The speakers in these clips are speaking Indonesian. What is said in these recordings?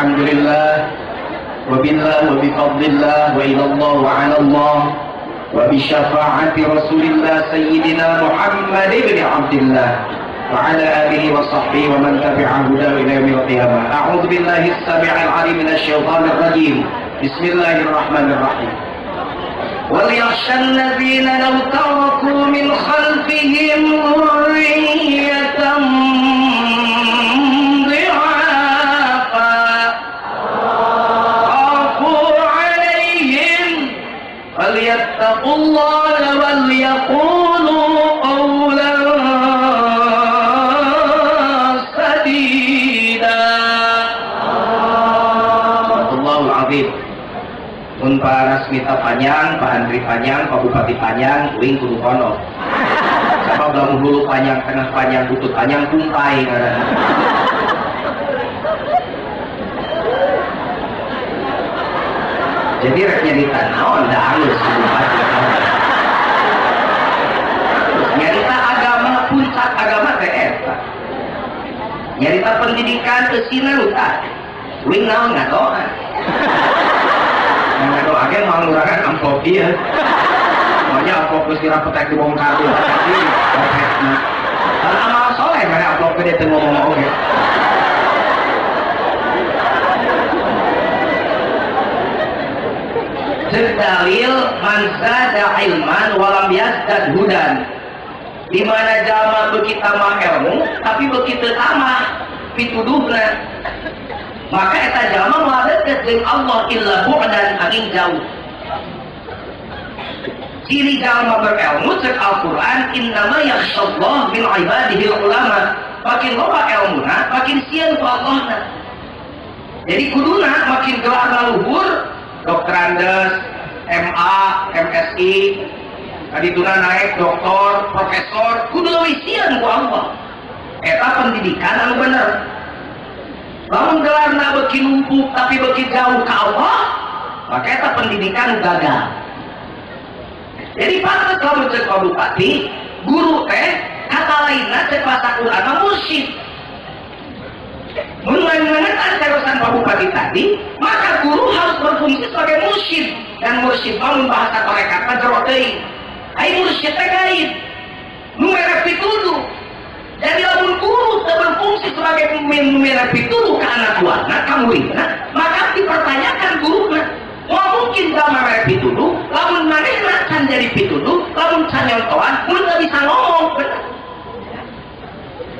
walhamdulillah wa billah wa bifadlillah wa ilallah wa ala Allah wa bisyafaati rasulillah sayyidina Muhammad ibn Abdillah wa ala alihi wa sahbihi wa man tabi'a hudahu ila yaumil qiyamah. A'udzu billahi as-sami'il 'alim minasy syaithanir rajim. Bismillahirrahmanirrahim. وَلْيَخْشَ الَّذِينَ لَوْ تَرَكُوا مِنْ خَلْفِهِمْ ذُرِّيَّةً ضِعَافًا خَافُوا عَلَيْهِمْ فَلْيَتَّقُوا اللَّهَ وَلْيَقُولُوا قَوْلًا سَدِيدًا. Allahul Azim. Mun Pak Rasmita panjang, Pak Andri panjang, Pak Bupati panjang, uing kudu kono. Sabab lamun hulu panjang, tengah panjang, butut panjang, kumpai. Jadi reknya ditanaon, dah halus bupati. Nyarita agama, puncak agama teh eta. Nyarita pendidikan kesina luta. Uing naon ngadoa. Ngadoa agen mau ngurangan amplop dia. Maunya amplop geus dirapetek dibongkar tuh. Karena amal soleh mana amplop gede teu ngomong oge. Dalil man zada ilman walam yazdad hudan. Di mana jalma beuki tamah ilmu tapi beuki teu tamah pituduhna. Maka eta jalma moal deukeut jeung Allah illa bu'dan angin jauh. Ciri jalma berilmu cek Al-Qur'an innama yakhshallah min ibadihi ulama. Makin loba ilmuna makin sieun ku Allahna. Jadi kuduna makin gelarna luhur, dokter Andes, MA, MSI, adituna naik doktor, profesor, kudu leuwih sieun ku Allah. Eta pendidikan anu bener. Lamun gelarna beuki numpuk tapi beuki jauh ke Allah, maka eta pendidikan gagal. Jadi pantes lamun cek Pak Bupati, guru teh kata lainna cek bahasa Quran mursyid. Mun ngangeungan terusan Pak Bupati tadi, maka guru harus berfungsi sebagai mursyid. Dan mursyid mun bahasa tarekat mah jero teuing. Ai mursyid teh gaib. Nu mere pituduh. Jadi lamun guru berfungsi sebagai pemimpin pituduh ke anak buahna, kamuina, maka dipertanyakan guru. Mau mungkin gak mereka pituduh, lamun manehna can jadi pituduh, lamun can nyontohan, mun gak bisa ngomong, bener.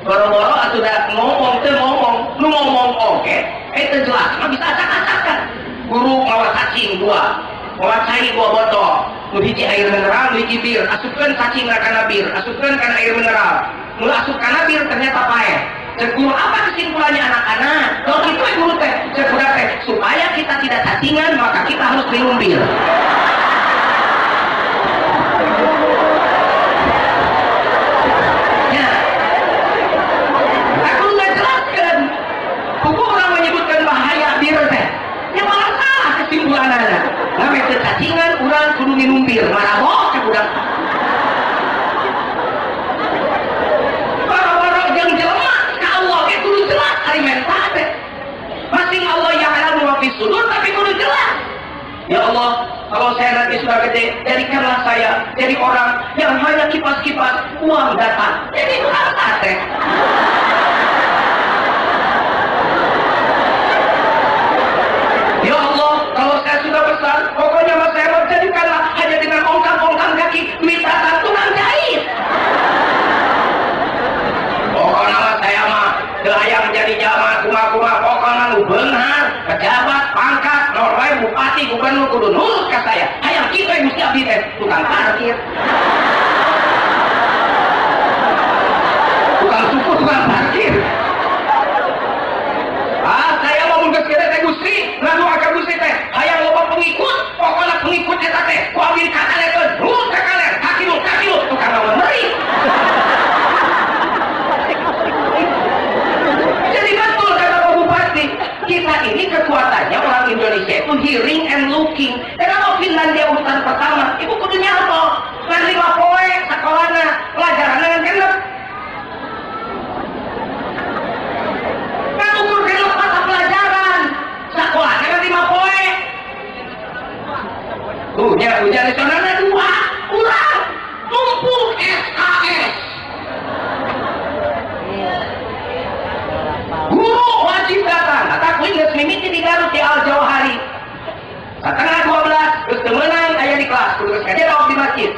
Boro-boro atuh da ngomong, teu ngomong, nu ngomong oke, teu jelas, mah bisa acak-acakan. Guru mawa cacing dua, mawa cai 2 botol, nu hiji air mineral, nu hiji bir, asupkeun cacingna kana bir, asupkeun kana air mineral. Mulai asup kana bir ternyata pahit. Cek guru apa kesimpulannya anak-anak? Kalau gitu guru teh, cek guru teh supaya kita tidak cacingan maka kita harus minum bir. Ya, aku nggak jelaskan. Buku orang menyebutkan bahaya bir teh. Ya malah salah kesimpulannya. Namanya cacingan, orang kudu minum bir. Mana boh cek udah. Masing Allah yang ada mewakili sudur tapi kudu jelas. Ya Allah, kalau saya nanti sudah gede, jadikanlah saya jadi orang yang hanya kipas-kipas uang datang. Jadi itu apa teh? Ya Allah, kalau saya sudah besar, pokoknya mas saya mau jadikanlah hanya dengan ongkang-ongkang kaki minta santunan jahit. Pokoknya mas saya mah hayang jadi jamaah kuma-kuma pokoknya nu benar pejabat pangkat norway bupati gubernur kudu nurut ka saya hayang kita yang mesti abdi teh tukang parkir tukang suku tukang parkir saya mau geus kira teh Gusti lalu akan Gusti teh hayang loba pengikut pokoknya pengikut eta teh ku abdi ka kaleun nurut ka kaleun kaki lu tukang ngomeri. Kita ini kekuatannya orang Indonesia itu hearing and looking. Kenapa Finlandia urutan pertama? Ibu kudu nyalto. Ngan 5 poe sekolahnya pelajaran dengan genep. Kan ukur genep mata pelajaran. ujian nasionalnya 2 kurang tumpuk SKS. Guru wajib datang. Kata kuingges mimiti di Garut di Al-Jawahari. Setengah 12 terus temenang ayah di kelas. Terus aja rawat di masjid.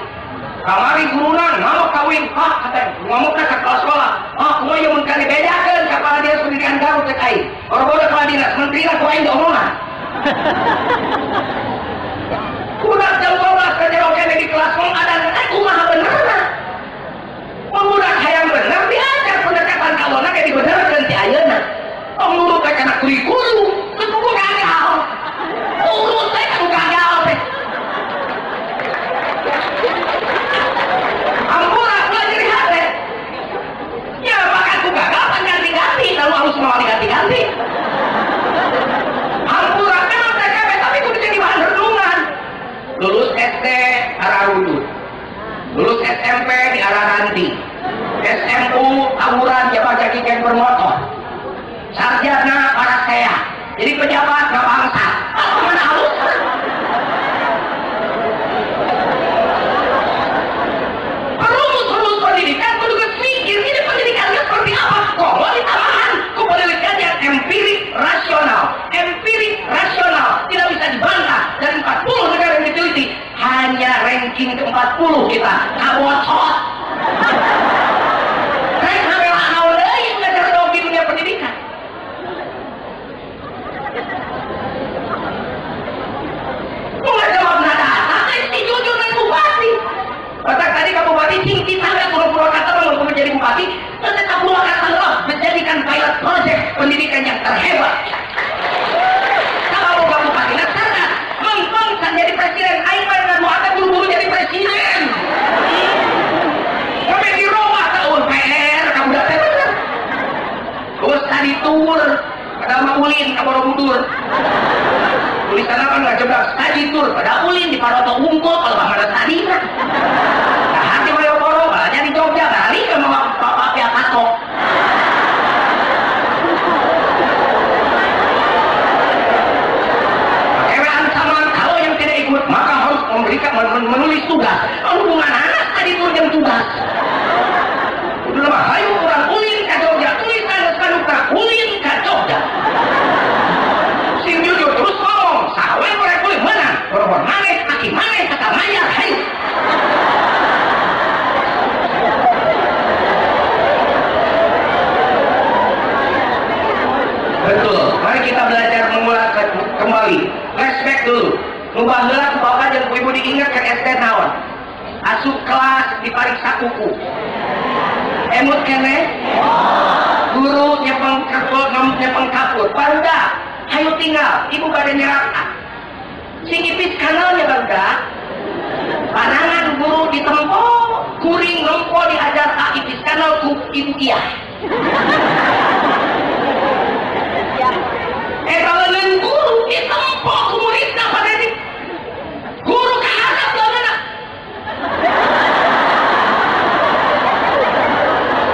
Kamari gurunan ngamuk kawin. Kata ngamuknya ke kelas sekolah. Kuma yang mencari bedakan kepala dinas pendidikan Garut cek aing. Orang-orang kepala dinas menteri lah kuain dorongan. Udah jam 12 kerja oke di kelas ada kumaha bener. Pemuda hayang bener diajar pendekatan kalona kayak dibenerkan ti ayeuna. Nurut kayak anak kurikulum, terus kudu gagal. Urus saya kan gagal teh. Ampun aku belajar hati. Ya bahkan ku gagal kan ganti-ganti, lalu harus mau ganti-ganti. Ampun aku memang TKP tapi kudu jadi bahan renungan. Lulus SD arah rudut, lulus SMP di arah nanti, SMU tawuran jabat jakikan bermotor, sarjana para saya jadi pejabat gak bangsa. Mana halus rumus pendidikan kudu mikir ini pendidikannya seperti apa. Kok mau ditamahan ku pendidikan yang empirik rasional tidak bisa dibantah. Dari 40 negara yang diteliti hanya ranking ke-40 kita kabocot. Saya sampai lahau deh yang ngajar dong di dunia pendidikan. Lu gak jawab nada, saya si jujur dan bupati. Batak tadi kamu bupati tinggi sampai pura-pura kata mau menjadi bupati, tetap pura kata lo menjadikan pilot project pendidikan yang terhebat. Kalau kamu bupati sana, mengkonstan jadi presiden, Aiman dan Muhammad buru-buru jadi presiden. Sampai di Roma tahun PR, kamu udah bener. Terus tadi tour, pada sama Ulin, ke Borobudur. Tulisan apa nggak coba tadi tour, pada Ulin di Paroto Unggul, kalau mana tadi nah hati Malioboro, balanya di Jogja, balik ke Bapak Pia Pato. Pakai ancaman, kalau yang tidak ikut maka harus memberikan menulis tugas. Hubungan anak tadi tour yang tugas. Udah lama, ayo orang Ulin ke Jogja, tulisan spanduk Ulin ke Jogja. Sing jujur terus ngomong, sawe mereka boleh menang. Berapa mana, aki mana, kata mayar, hai. Betul, mari kita belajar mengulang kembali. Flashback dulu. Numpah gelap, bapak dan ibu diingat ke SD naon. Asup kelas dipariksa kuku. Emut kene, guru nyepeng kapur, bangga, hayu tinggal, ibu badan nyerata. Sing ipis kanalnya bangga, panangan guru ditempo, kuring lempo diajar tak ipis kanal ku ibu iya. Kalau dengan guru ditempo ku muridna pada ini, guru kahadap doang.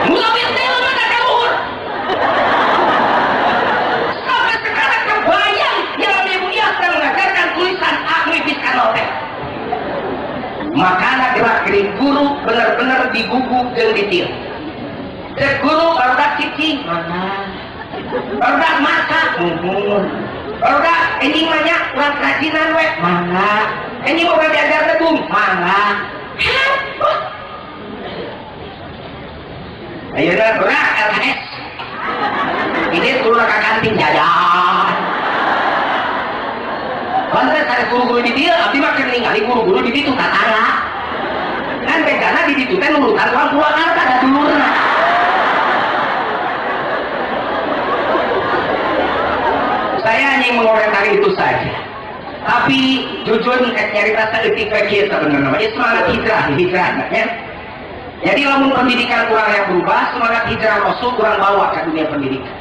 Mulai dari mana kabur? Sampai sekarang kebayang yang ibu iya sedang mengajarkan tulisan akribis kanote. Makanya gerak-gerik guru benar-benar diguguk dan ditil. Cek guru barudak cicing mana? Barudak masak barudak anjing banyak kurang kerajinan we mana? Anjing mau diajar tegung mana? Ayo dah berak LHS. Ini turun ke kantin jajan. Pantes ada guru-guru di dia, abdi makin ningali guru-guru di situ tatara. Kan bedana di situ teh nurutan uang keluarga ada dulurna. Saya hanya mengomentari itu saja. Tapi jujur nyarita saeutik we kieu sebenarnya. Ieu semangat hijrah ya. Jadi lamun pendidikan kurang yang berubah, semangat hijrah Rasul kurang bawa ke dunia pendidikan.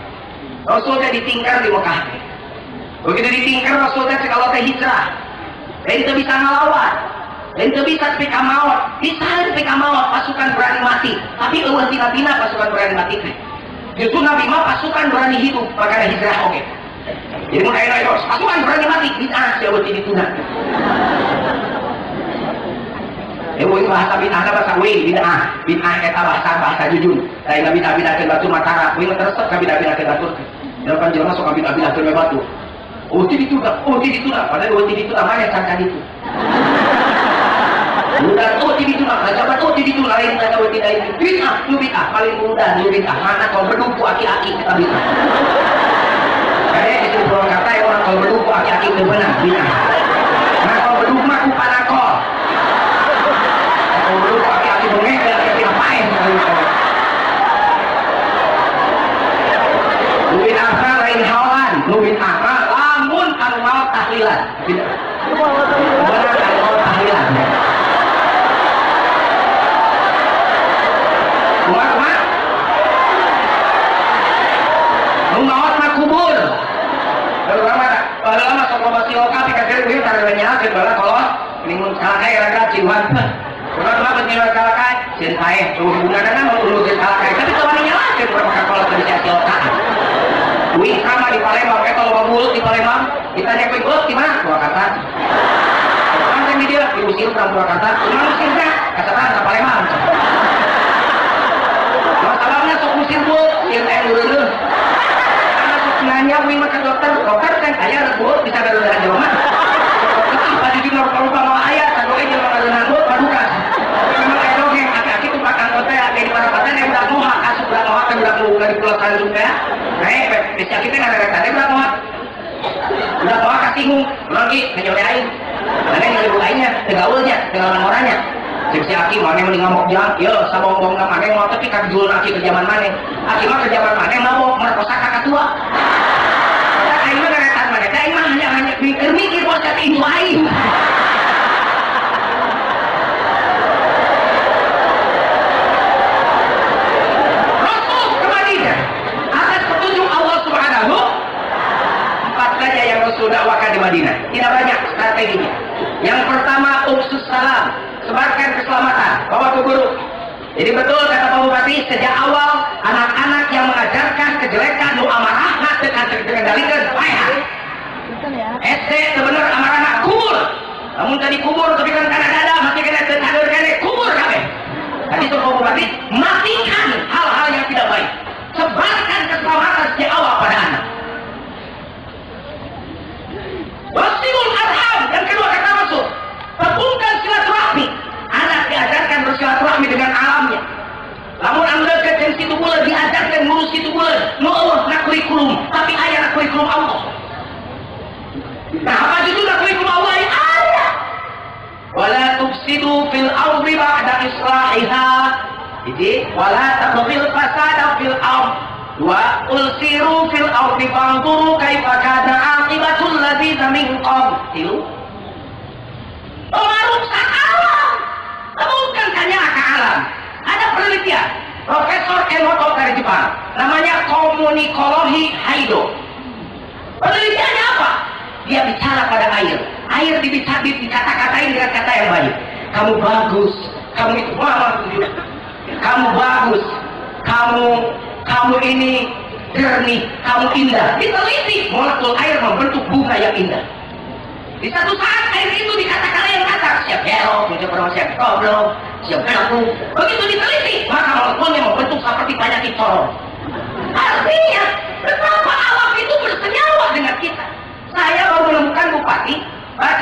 Rasul teh ditingkar di Mekah. Begitu ditingkar Rasul teh kalau teh hijrah. Dan itu bisa ngelawan. Dan itu bisa pika maut. Bisa pika maut pasukan berani mati. Tapi eueuh tina-tina pasukan berani mati teh. Justru Nabi mah pasukan berani hidup, makanya hijrah oke. Jadi mun aya pasukan berani mati, bid'ah siapa jadi tuna. Wing bahasa bid'ah bahasa wing bid'ah eta bahasa jujun. Lain bid'ah ke batu matara, wing teresep ka bid'ah ke batu. Dalam jelema sok bid'ah ke batu. Oh ti ditu dah, padahal ti ditu namanya caca ditu. Udah ti ditu lah, coba ti ditu lain kata tidak ini. Bid'ah paling mudah bid'ah. Mana kau berduku aki-aki kita bid'ah. Kayak di sebuah kata orang kalau berduku aki-aki itu benar bid'ah. Nah kalau berduku mah kupanakol. Kalau berduku aki-aki bengek dan ngapain bid'ah lain halan, bid'ah lamun anu mau tahlilan. Benar anu mau tahlilan. Kumat Numaot mah kubur. Kalau lama sok masih lokal dikasih duit tarenya ke bala kolot ini mun kalakai raga ciuman. Kurang mah penyewa kalakai sieun paeh hubunganna mah urus kalakai tapi teu wani nyalakeun urang ka kolot teu bisa lokal. Duit sama di Palembang eta loba bulut di Palembang ditanya ku bulut di mana Purwakarta. Kan di dia diusir ka Purwakarta, kumaha usirna? Katakan ka Palembang. Masalahnya sok usir bulut, sieun teh leureureuh. Nanya wing ke dokter kan ayah buat bisa berdarah jauh mah pada jujur lupa mau ayah kalau ini mau berdarah buat padukas memang kayak dongeng aki-aki tuh pakai kota ya kayak di Parapatan yang udah mohak asup udah mohak kan udah mau dari Pulau Tanjung ya bisa kita nggak ada tadi udah mohak kasih lagi nyobain mana yang lebih lainnya tegaulnya tegalan orangnya si aki mana yang ngamuk jam ya sama ngomong mana yang mau tapi kan jual aki ke zaman mana aki mah ke zaman mana yang mau merkosa kakak tua aing mah ngaretan mana aing mah hanya mikir bos kata itu aing Rasul ke Madinah atas petunjuk Allah Subhanahu empat saja yang Rasul dakwakan di Madinah tidak banyak strateginya. Yang pertama uksus salam, sebarkan keselamatan, bawa ke guru. Jadi betul kata Pak Bupati, sejak awal anak-anak yang mengajarkan kejelekan nu amarah nak tekan terkendalikan payah. SD sebenarnya amarah kubur. Namun tadi kubur tapi kan karena dada masih kena terhadir kene kubur kabeh. Tadi Pak Bupati matikan hal-hal yang tidak baik. Sebarkan keselamatan sejak awal pada anak. Wasilul arham, yang kedua kata Rasul, tepungkan silaturahmi. Anak diajarkan bersilaturahmi dengan alamnya. Lamun anda ke situ bulan diajarkan ngurus situ bulan. No Allah nak kurikulum, tapi ayah nak kurikulum Allah. Nah apa itu nak kurikulum Allah yang ayah? Wala tufsidu fil ardi ba'da islahiha. Jadi wala tabghil fasada fil ard. Wa ulsiru fil ardi fanzuru kaifa kana aqibatul ladzina min qabl. Merusak alam. Bukan hanya ke alam. Ada penelitian Profesor Enoto dari Jepang, namanya komunikologi Haido. Penelitiannya apa? Dia bicara pada air. Air dikata-katain dengan kata yang baik. Kamu bagus, kamu itu mama, kamu bagus, kamu ini jernih, kamu indah. Diteliti molekul air membentuk bunga yang indah. Di satu saat air itu dikatakan yang kata siap belok, siap goblok, siap kaku. Begitu diteliti, maka molekulnya membentuk seperti penyakit corona. Artinya, betapa alam itu bersenyawa dengan kita. Saya baru menemukan Bupati,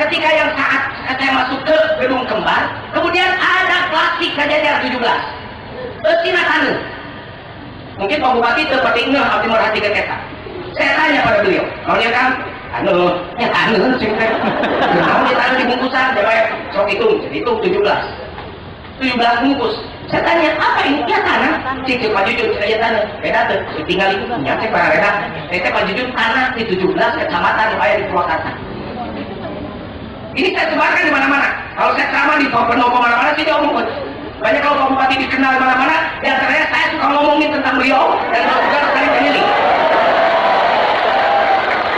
ketika yang saat saya masuk ke gedung kembar, kemudian ada plastik kejadian 17. Cina Tanu. Mungkin Pak Bupati seperti ini harus merhatikan kita. Saya tanya pada beliau, maunya kan? Anu sing teh. Mau ditaruh di bungkusan, coba sok hitung 17 bungkus. Saya tanya, apa ini? Ya tanah. Cik Pak Jujun, saya tanah. Beda tuh, tinggal itu nyampe para reda. Saya Pak Jujun tanah di 17 kecamatan yang ada di Purwakarta. Ini saya sebarkan di mana-mana. Kalau saya ceramah di Penopo mana-mana sih dia omong. Banyak kalau Pak Bupati dikenal di mana-mana, di antaranya saya suka ngomongin tentang beliau dan juga sekali keliling.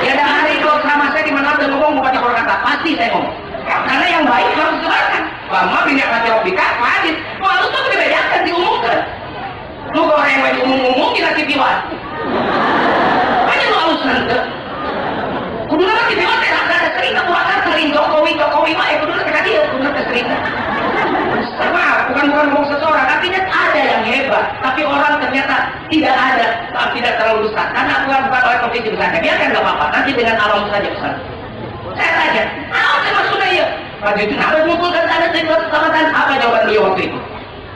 Ya ada hari kalau ceramah saya di mana ada ngomong Bupati Purwakarta, pasti saya ngomong. Karena yang baik harus disebarkan. Lama minyak hati opika, hadis. Harus tuh dibedakan, diumumkan. Lu kalau orang yang baik umum-umum, kita tipiwan. Banyak lu halus nanti. Kudu nama tipiwan, ada cerita Purwakarta, sering Jokowi, mah, kudu nama dia, kudu nama cerita. Ustaz, biarkan nggak apa-apa, nanti dengan alam saja Ustaz. Saya tanya, apa maksudnya ya? Pak Jujun harus mengumpulkan tanda kecamatan, apa jawaban beliau waktu itu?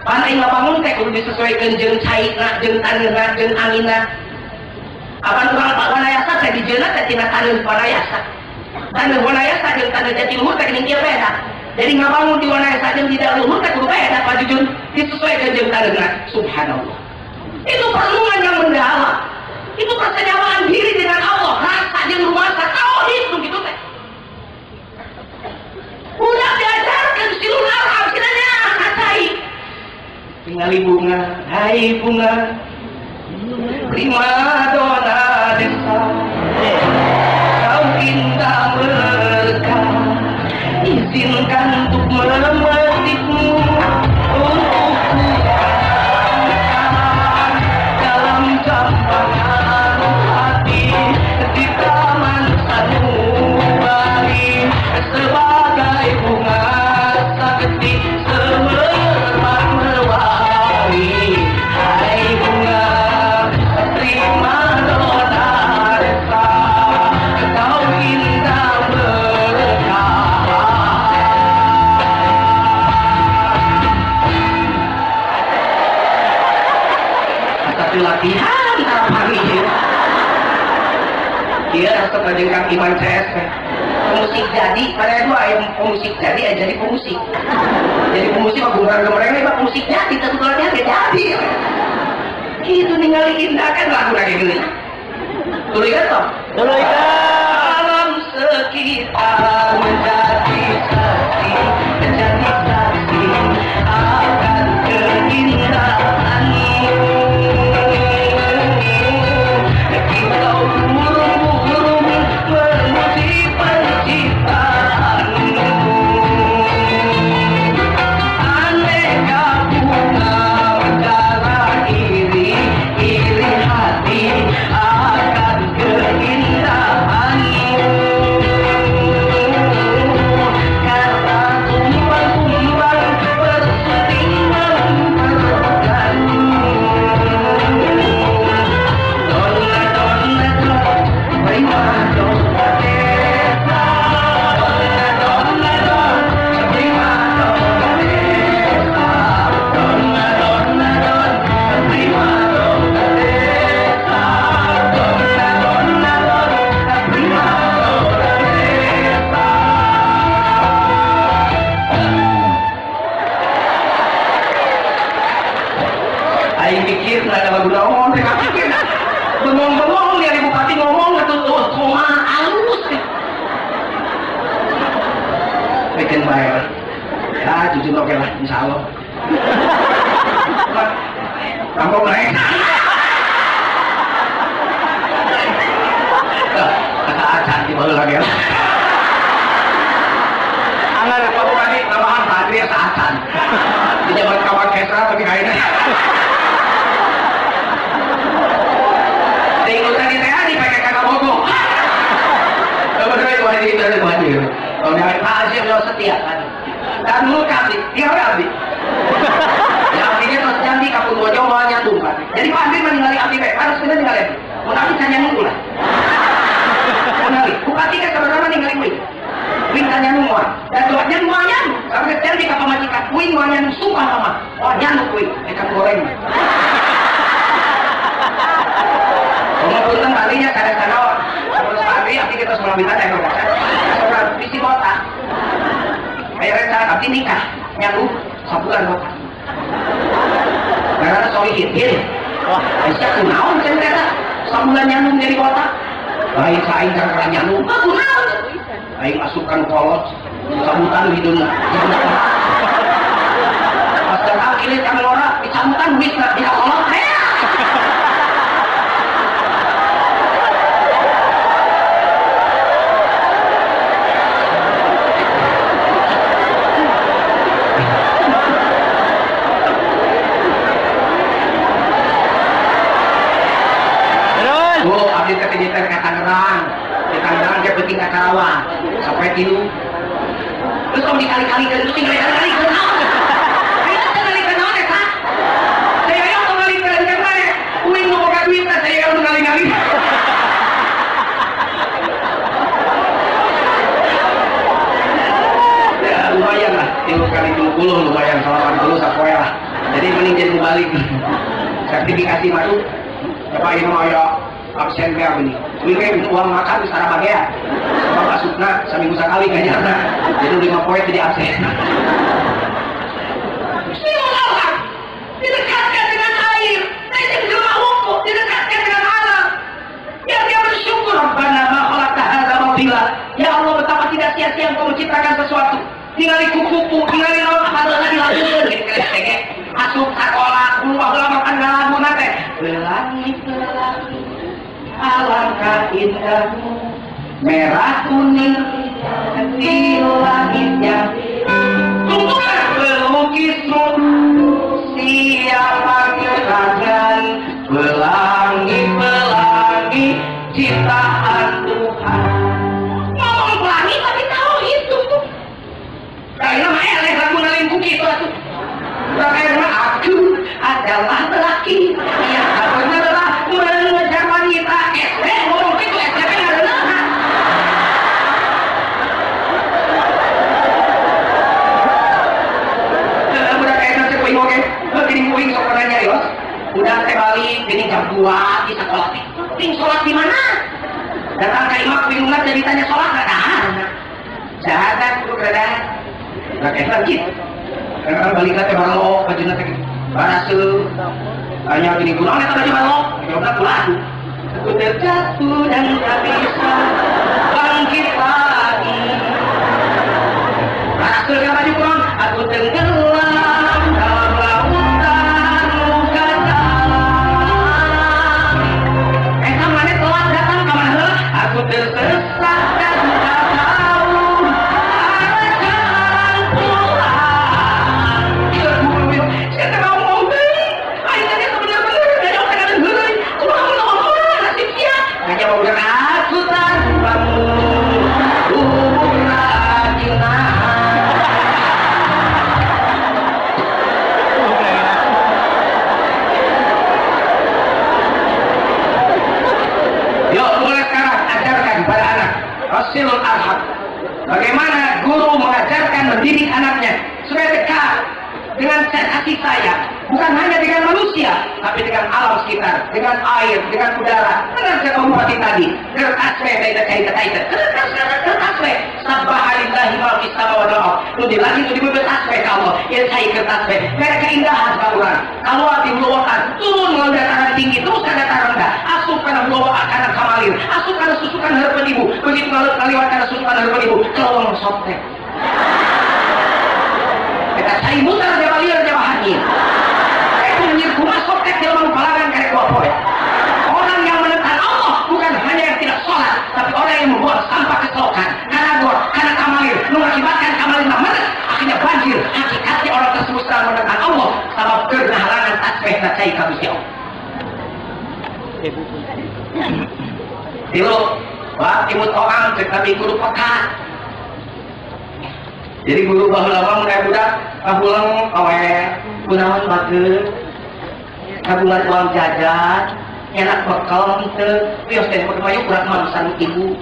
Pantai ngabangun teh kudu disesuaikan jeung cairna, jeung taneuhna, jeung anginna. Apan urang Pak Wanayasa teh dijeuna teh tina taneuh Wanayasa. Taneuh Wanayasa jeung taneuh Jatiluhur teh geuning kieu beda. Jadi ngabangun di Wanayasa jeung di Jatiluhur teh kudu beda Pak Jujun, disesuaikan jeung taneuhna. Subhanallah. Itu perlindungan yang mendalam. Itu persenyawaan diri dengan Allah, rasa jeung rumasa tauhid begitu teh. Udah diajarkan silul arham kiranya ngatai. Tinggali bunga, hai bunga, prima dona desa, kau indah berkah, izinkan untuk memetikmu, untukku dalam campuran hati di taman sanubari sebagai bunga sakti semerbak mewari. Hai bunga prima dona desa, kau indah berkah. Satu latihan dalam hari ini. Dia harus terjengkang iman CS. Pemusik jadi, pada dua yang pemusik jadi, jadi pemusik. Jadi pemusik mah bukan gemereng, mah pemusik jadi, tentunya dia jadi. Itu ningali indah kan lagu lagi gini. Tuluy kan toh? Tuluy kan. Alam sekitar menjadi saksi, menjadi saksi akan keindahanmu. Kita burung-burung memuji penciptaanmu. Aneka bunga berdarah iri hati akan keindahanmu. Karena kumbang-kumbang bersuting memperlukanmu. Dona dona prima dona desa, dona dona prima dona desa, dona dona prima dona desa, dona dona prima dona desa. Aing pikir ada lagu naon teh pikir. Bengong-bengong dari bupati ngomong atuh koma halus. Bikin baik. Ya jujur oke lah insyaallah. Kampung naik. Kata acan di bawah lagi. Anggar Pak Bupati tambahan Padri acan. Di zaman kawan kesra tapi kayaknya. Ikutan di THD pakai kakak bogong. Betul itu hari itu ada banjir. Kalau dari Pak Haji beliau setia kan. Dan dulu kami, dia abdi. Ya abdinya terus janji kapun bojo mau nyantung kan. Jadi Pak Haji meninggali abdi baik, harus kena tinggalin. Mau abdi saya nyantung lah. Meninggali. Bupati kan sama-sama ninggali wing. Wing kan nyantung mau. Dan doanya mau nyantung. Sampai janji kapal majikan. Wing mau nyantung sumpah sama. Oh nyantung wing. Ikan goreng. Penguntungan tadinya kadang-kadang terus pagi nanti kita sekolah minta ya kalau sekolah visi kota akhirnya saya nanti nikah nyalu sebulan kota karena solihin bisa kunaon cerita sebulan nyalu dari kota baik saya karena nyalu kunaon baik masukkan kolot sambutan hidungnya pas datang kiri kami orang disambutan duit di kolot di Tangerang dia penting ke Karawang sampai tilu terus kalau dikali-kalikan terus dikali-kalikan saya kali-kalikan naon eta saya yang kali-kalikan mana uing mau boga duit saya yang kali-kali kali 30 lumayan 80 sapoe lah. Jadi mending jadi balik. Sertifikasi madu. Apa ini mau ya absen kayak begini. Ini uang makan di Sarabaya ya. Sama masukna seminggu sekali kayaknya. Jadi 5 poin jadi absen. Silakan didekatkan dengan air. Nanti juga hukum didekatkan dengan alam. Ya dia bersyukur. Rabbana ma khalaqta hadza batila. Ya Allah betapa tidak sia-sia Engkau menciptakan sesuatu. Tinggali kuku, tinggali lawan hareuna dilakukeun gitu kene. Asup sekolah, rumah lama kan lagu nate. Pelangi alangkah indahmu, merah kuning di langitnya. Tunggulah pelukismu, siapa gerakan pelangi ciptaan Tuhan. Ngomong pelangi tapi tahu itu tuh. Kayaknya mah eleh lagu nalin kuki itu atuh. Karena aku adalah lelaki yang adalah mengejar wanita. Ngomong itu SMP nggak ada nah. Udah kayak nasi kuing oke, gini kuing sok pernah nyari bos. Udah teh balik, gini jam 2 di sekolah. Ting sholat di mana? Datang ke imam bingungan jadi tanya sholat nggak ada. Jahat tuh keadaan. Udah kayak lagi. Karena balik nanti balok, baju nanti barase hanya gini gulung, nanti baju balok jawabnya pulang aku terjatuh dan tak bisa bangkit lagi barase kan baju gulung aku tenggelam dalam lautan luka dalam kemana telat datang kemana aku tersesat dan tak tahu arah jalan pulang. Saya tak mau beli. Akhirnya sebenarnya dari orang yang beli. Kurang ngomong nasibnya. Hanya mau bilang aku tanpamu hubung lagi Yuk mulai sekarang ajarkan pada anak Rasulul Arham. Bagaimana guru mengajarkan mendidik anaknya supaya dekat dengan kasih sayang, bukan hanya dengan manusia, tapi dengan alam sekitar, dengan air, dengan udara. Dengan Bupati tadi, kertas Subhanallahi ma fis samawati wal ardh. Nu di langit nu di bumi kertas ke Allah. Yang saya kertas mereka keindahan kauran. Kalau di luakan turun melalui dataran tinggi terus ke dataran rendah. Asup kana luakan kana kamalir, asup kana susukan heureun ibu. Begitu ngaliwat kana susukan heureun ibu, kelawang soptek. Kita cari mutar jaba liar jaba hangin. Itu menyirku masuk ke dalam palagan karek dua poin. Orang yang menekan Allah bukan hanya yang tidak sholat, tapi orang yang membuat sampah ke selokan, karena gor, karena kamalir, mengakibatkan kamalir mana? Akhirnya banjir. Hakikatnya orang tersebut sedang menekan Allah, sama berhalangan tasbih dan cai kabus Allah. Tilu, wah timut orang tetapi guru peka. Jadi guru baheula mah budak kapulang awet kunaon bageun kabulan uang jajan enak bekal teu pios teh pemayu kurang mamsan ibu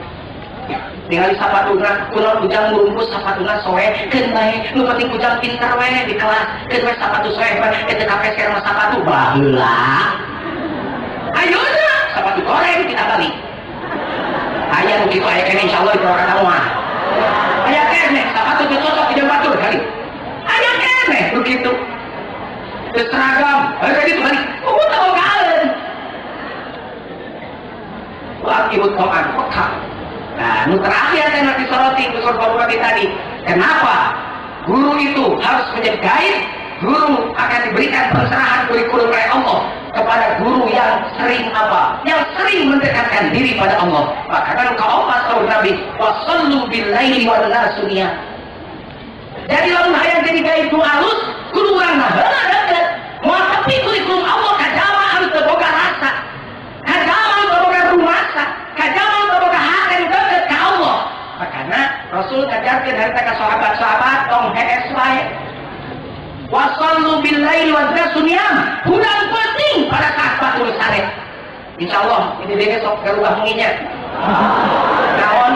tinggal sapatuna kunaon ujang ngurumpus sapatuna soe keun bae nu penting ujang pinter we di kelas keun we sapatu soe eta kapeser mah sapatu baheula ayeuna sapatu goreng kita balik aya nu kitu aya keneh insyaallah itu kata mah aya keneh sapatu teu cocok jeung batur kali aya keneh begitu seragam aya gitu balik kudu tahu kalen wa ibu to'an peka. Nah nu terakhir yang nanti soroti usul Bupati tadi kenapa guru itu harus menjadi guide. Guru akan diberikan pencerahan kurikulum oleh Allah kepada guru yang sering apa? Yang sering mendekatkan diri pada Allah. Bahkan kalau Allah Nabi wasallu bil laili wan nasu niyam. Jadi lamun hayang jadi gaib nu alus, kudu urang mah heula deukeut. Moal tepi kurikulum Allah kajama harus boga rasa. Kajama harus boga rumasa. Kajama harus boga hati deukeut ka Allah. Makanya Rasul ngajarkeun harta ka sahabat-sahabat tong hees wae. Wasallu bil laili wan nasu niyam. Hudang penting pada saat batul sare. Insyaallah ini besok garua menginya. Naon?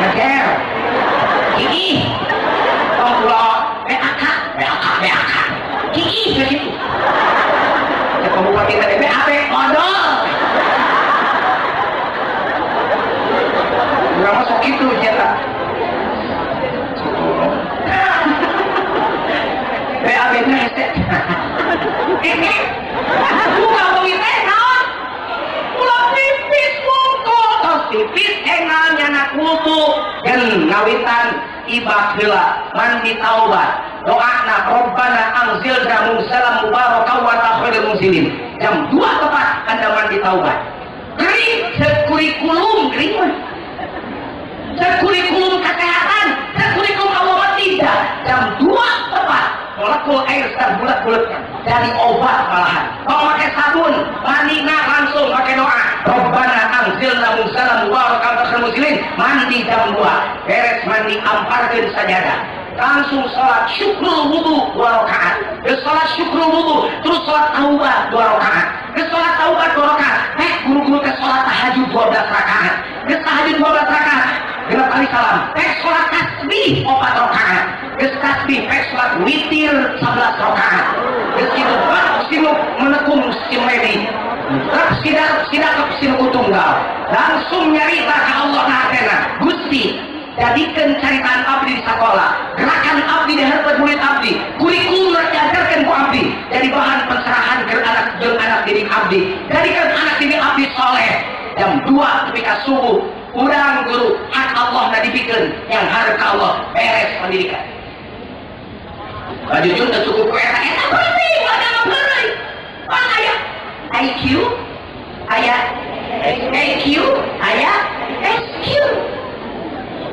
Ngejer. Ini tong Urang masuk itu cetak. BAB-nya hese. Ini bukan bagi teh naon? Ulah pipis wungku, tos pipis engalnya nak wungku. Dan ngawitan ibad heula mandi taubat. Doana Rabbana anzilna munzalan mubarakan wa takhirul muslimin. Jam 2 tepat Anda mandi taubat. Kering sekurikulum kering mah. Sekurikulum kesehatan, sekurikulum Allah tidak. Jam 2 tepat molekul air sedang bulat-bulat dari obat malahan. Kalau pakai sabun, mandinya langsung pakai doa. Rabbana anzilna munzalan mubarakan wa takhirul muslimin. Mandi jam 2. Beres mandi amparkeun sajadah. Langsung sholat syukrul wudu 2 rakaat. Sholat syukrul wudu, terus sholat taubat 2 rakaat. Sholat taubat 2 rakaat. Guru-guru ke sholat tahajud 12 rakaat. Tahajud 12 rakaat. Genap kali salam. Sholat tasbih 4 rakaat. Tasbih, sholat witir 11 rakaat. Itu sinu menekung simedi. Sidak sinu tunggal. Langsung nyarita ke Allah Ta'ala. Gusti, jadikan caritaan abdi di sekolah, gerakan abdi di hareupeut murid abdi, kurikulum diajarkan ku abdi, jadi bahan pencerahan ke anak didik abdi, jadikan anak didik abdi soleh. Jam 2 ketika subuh, urang guru hak Allah nadibikeun yang hareup ka Allah beres pendidikan. Bajujun teu cukup ku eta penting ada meureun. Pan aya IQ, aya EQ, aya SQ.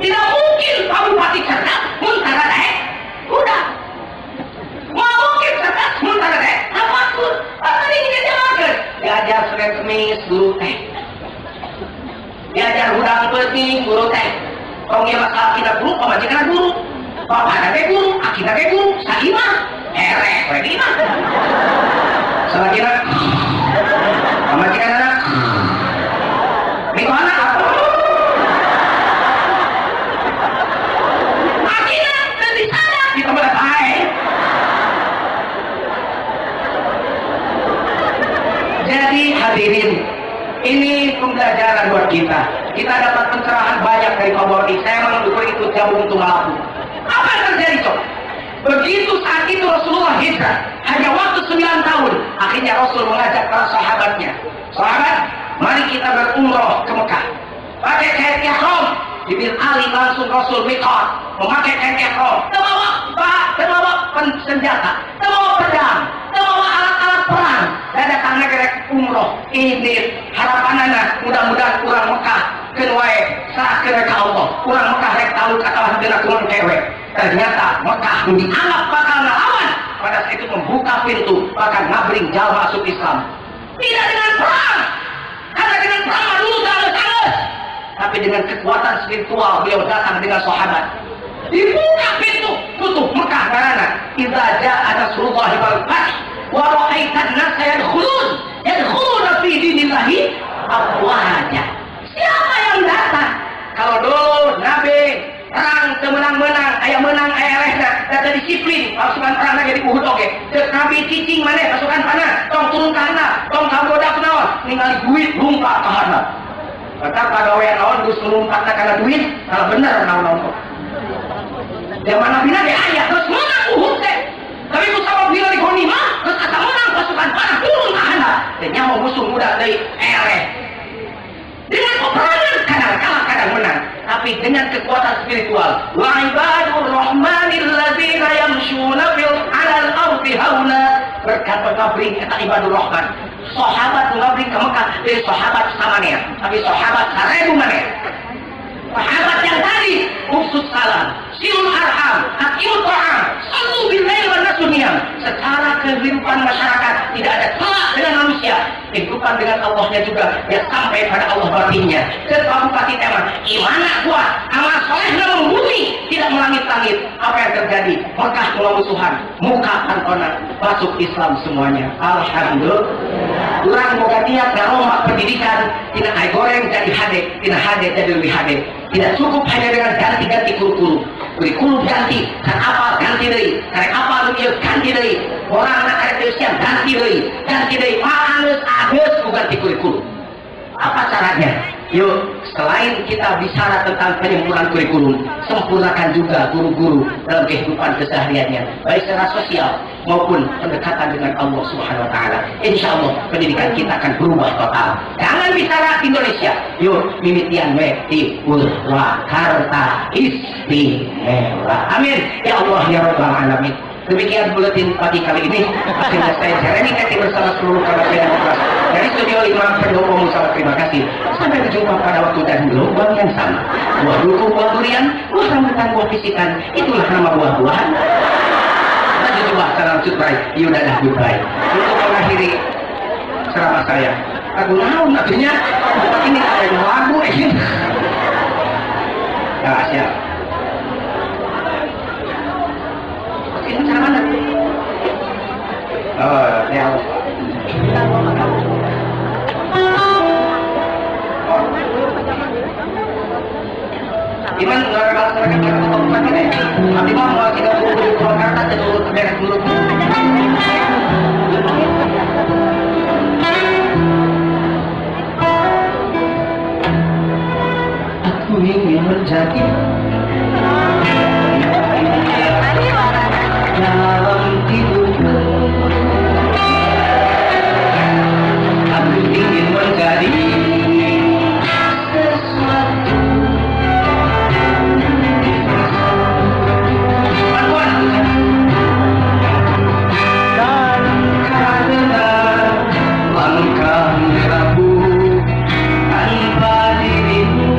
Tidak mungkin kamu mati cerdas muntara teh. Udah. Mau mungkin cerdas muntara teh. Apa tuh? Apa ini diajarkan? Diajar Senin Kemis guru teh. Diajar hudang penting guru teh. Tong ieu masalah kita guru, pamajikan guru. Bapana teh guru, akina teh guru, saimah. Erek we di mah. Salakina. Pamajikan anak. Mikona apa? Jadi hadirin, ini pembelajaran buat kita. Kita dapat pencerahan banyak dari Qawarij. Saya mendukung itu jabung tumalaku. Apa yang terjadi coba? Begitu saat itu Rasulullah hijrah, hanya waktu 9 tahun. Akhirnya Rasul mengajak para sahabatnya, sahabat, mari kita berumroh ke Mekah. Pakai kain ihram. Ibn Ali langsung Rasul miqat, memakai kain ihram. Terbawa senjata, terbawa pedang, terbawa alat-alat perang. Dan datangnya gerek umroh. Ini harapanana mudah-mudahan kurang Mekah kenwae serahkeun ka Allah. Kurang Mekah rek tahu katalah dina kurang cewek. Ternyata Mekah dianggap bakal ngelawan. Pada saat itu membuka pintu bahkan ngabring jauh masuk Islam. Tidak dengan perang, karena dengan perang dulu sangat, tapi dengan kekuatan spiritual beliau datang dengan sahabat. Dibuka pintu, tutup Mekah karena idza jaa nasrullahi wal fath wa ra'aitan nasa yadkhuluna fi dinillahi afwaja. Siapa yang datang? Kalau dulu Nabi perang menang-menang, aya menang aya elehna, da disiplin, pasukan perang lagi di Uhud oge. Teu Nabi cicing maneh pasukan panah, tong turun ka handap, tong kabodak naon, ningali duit lumpat ka handap. Kata pagawean naon geus lumpatna kana duit, kalau bener naon-naon. Zaman Nabi Nabi ayah terus menang Uhud teh. Tapi ku sabab bila digonimah, terus asa menang pasukan panah turun ka handap. Teh nyaho musuh muda deui eleh. Dengan peperangan kadang kalah kadang menang, tapi dengan kekuatan spiritual. Wa ibadur rahmanil ladzina yamshuna fil 'alal ardi hauna. Berkat ngabring eta ibadur rahman. Sahabat ngabring ke Mekah dari sahabat samania, tapi sahabat 1000 maneh. Sahabat yang tadi uksus salam, silul arham, hakimut ta'am, sallu bil lail wan nasuniyam. Secara kehidupan masyarakat tidak ada salah dengan manusia. Kehidupan dengan Allahnya juga ya sampai pada Allah batinnya. Ketua bupati tema imana kuat, amal solehna membumi, tidak melangit-langit. Apa yang terjadi? Mekah mulai musuhan, muka kantonan, masuk Islam semuanya. Alhamdulillah. Kurang boga niat ngarombak pendidikan, tidak ay goreng jadi hade, tidak hade jadi lebih hade. Tidak cukup hanya dengan ganti-ganti kurikulum ganti, kan apa ganti deui, karek apa nu ieu ganti deui, orang anak karek teusian ganti deui, mahalus ageus ku ganti kurikulum. Apa caranya? Yuk, selain kita bicara tentang penyempurnaan kurikulum, sempurnakan juga guru-guru dalam kehidupan kesehariannya, baik secara sosial maupun pendekatan dengan Allah Subhanahu wa taala. Insya Allah pendidikan kita akan berubah total. Jangan bicara Indonesia. Yuk, mimitian di Purwakarta istimewa. Amin. Ya Allah ya Rabbal alamin. Demikian buletin pagi kali ini. Akhirnya saya Jeremy Kati bersama seluruh kawan demokrasi dari Studio 5 Pendopo Musawat. Terima kasih. Sampai berjumpa pada waktu dan gelombang yang sama. Buah duku, buah durian, buah rambutan, buah pisikan. Itulah nama buah-buahan. Lanjut coba salam cutrai. Yudadah goodbye. Untuk mengakhiri ceramah saya. Lagu naon artinya? Ini ada yang lagu ini. Nah, siap. Ini cara mana? Oh, ya Allah. Iman nggak ada masyarakat yang ketemu ini. Tapi mau kita tunggu di Purwakarta dan urut beres dulu. Aku ingin menjadi dalam tidurku. Aku ingin menjadi sesuatu. Karena langkah merahku tanpa dirimu.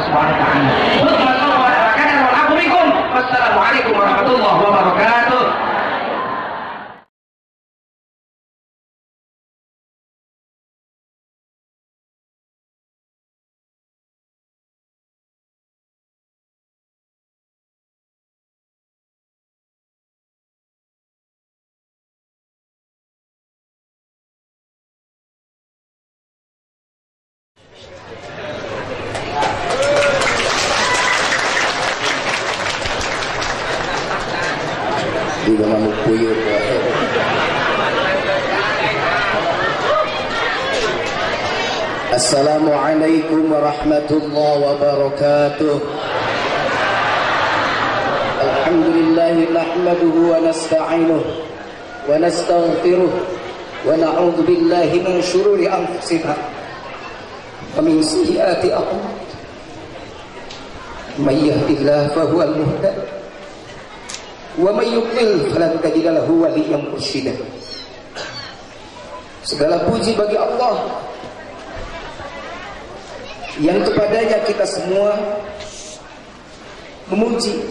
Subhanahu wa taala. Wassalamualaikum warahmatullahi wabarakatuh. Juga ngamuk puyuh. Assalamualaikum warahmatullahi wabarakatuh. Alhamdulillah nahmaduhu wa nasta'inuh wa nastaghfiruh wa na'udzu billahi min syururi anfusina wa min sayyiati a'malina. May yahdihillahu fahuwal muhtadi wa may yudlil falan tajida lahu waliyyan mursyida. Segala puji bagi Allah yang kepadanya kita semua memuji,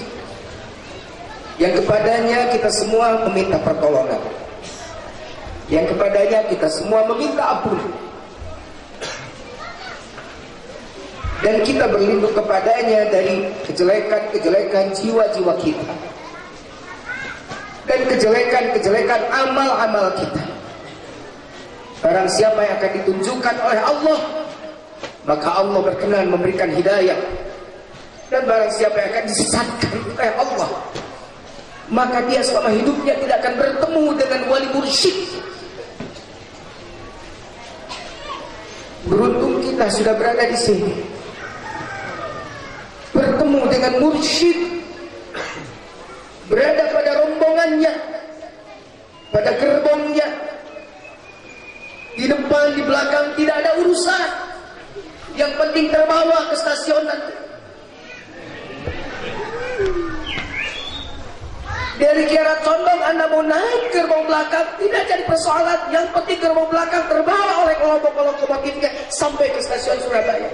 yang kepadanya kita semua meminta pertolongan, yang kepadanya kita semua meminta ampun, dan kita berlindung kepadanya dari kejelekan-kejelekan jiwa-jiwa kita dan kejelekan-kejelekan amal-amal kita. Barang siapa yang akan ditunjukkan oleh Allah, maka Allah berkenan memberikan hidayah. Dan barang siapa yang akan disesatkan oleh Allah, maka dia selama hidupnya tidak akan bertemu dengan wali mursyid. Beruntung kita sudah berada di sini, bertemu dengan mursyid, berada pada rombongannya, pada gerbongnya, di depan, di belakang, tidak ada urusan. Yang penting terbawa ke stasiun nanti. Dari Kiara Condong Anda mau naik gerbong belakang, tidak jadi persoalan. Yang penting gerbong belakang terbawa oleh kelompok-kelompok motifnya sampai ke stasiun Surabaya.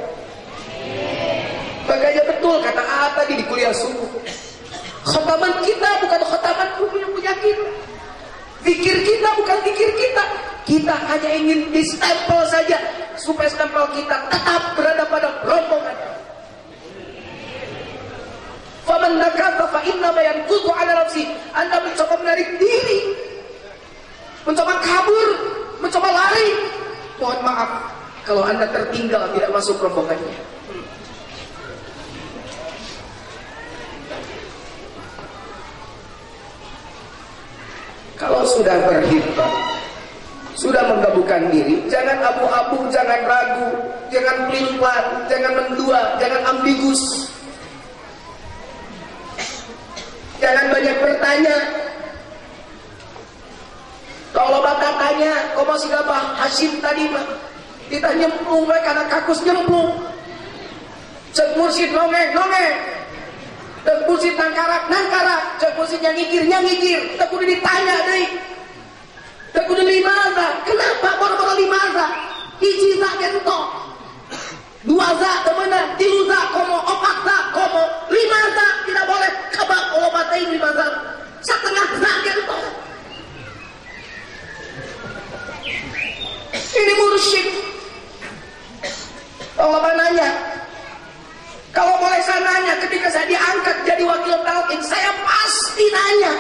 Makanya betul kata A tadi di kuliah subuh, khataman kita bukan khataman yang punya kita. Zikir kita bukan zikir kita. Kita hanya ingin distempel saja supaya stempel kita tetap berada pada rombongan. Faman nakatha fa inna ma yanqutu ala nafsi. Anda mencoba menarik diri, mencoba kabur, mencoba lari, mohon maaf kalau Anda tertinggal tidak masuk rombongannya. Kalau sudah berhimmat, sudah menggabungkan diri, jangan abu-abu, jangan ragu, jangan pelin-pelan, jangan mendua, jangan ambigus, jangan banyak bertanya. Kalau bapak tanya, kau masih gabah Hashim tadi mah, kita nyemplung karena kakus nyemplung. Cek mursyid nongeng. Dan mursyid nangkarak, cek mursyidnya ngikir, tak kudu ditanya deh. Tak kudu limaza, kenapa boro-boro limaza? Hiji za gento, dua za temenan, tilu za komo, opat za komo, lima za tidak boleh kabak obatain limaza, setengah za gento. Ini mursyid. Allah nanya, kalau boleh saya nanya, ketika saya diangkat jadi wakil talqin, saya pasti nanya,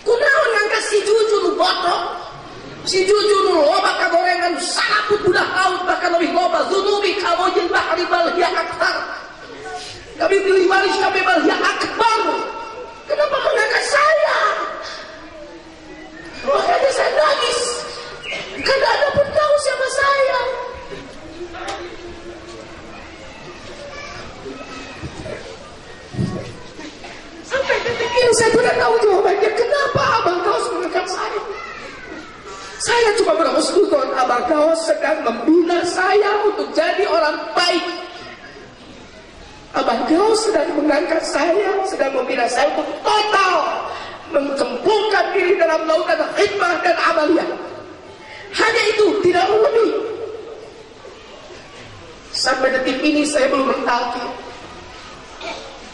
kunaon ngangkat si Jujun botrok, si Jujun loba kagorengan sanaput budak laut, bahkan lebih loba zunubi kamojin bahari balhia aktar, kami pilih waris kami balhia akbar. Kenapa mengangkat saya? Makanya saya nangis karena Anda pun tahu siapa saya. Sampai detik ini saya tidak tahu jawabannya. Kenapa Abang Gaus mengangkat saya? Saya cuma berhusnuzon, Abang Gaus sedang membina saya untuk jadi orang baik. Abang Gaus sedang mengangkat saya, sedang membina saya untuk total mencemplungkan diri dalam lautan hikmah dan amaliyah. Hanya itu, tidak lebih. Sampai detik ini saya belum mentalki.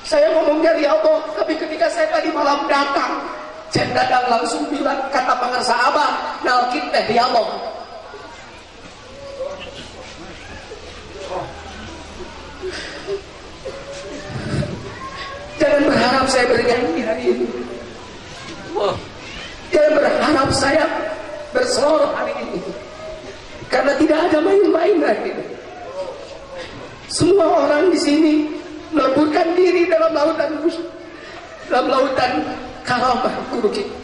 Saya ngomong dari Allah, tapi ketika saya tadi malam datang, Cek Dadang langsung bilang, kata pangarsa Abah, nalkin teh di Allah. Jangan berharap saya bernyanyi hari ini. Jangan berharap saya berseloroh hari ini. Karena tidak ada main-main hari ini. Semua orang di sini meleburkan diri dalam lautan karamah guru kita.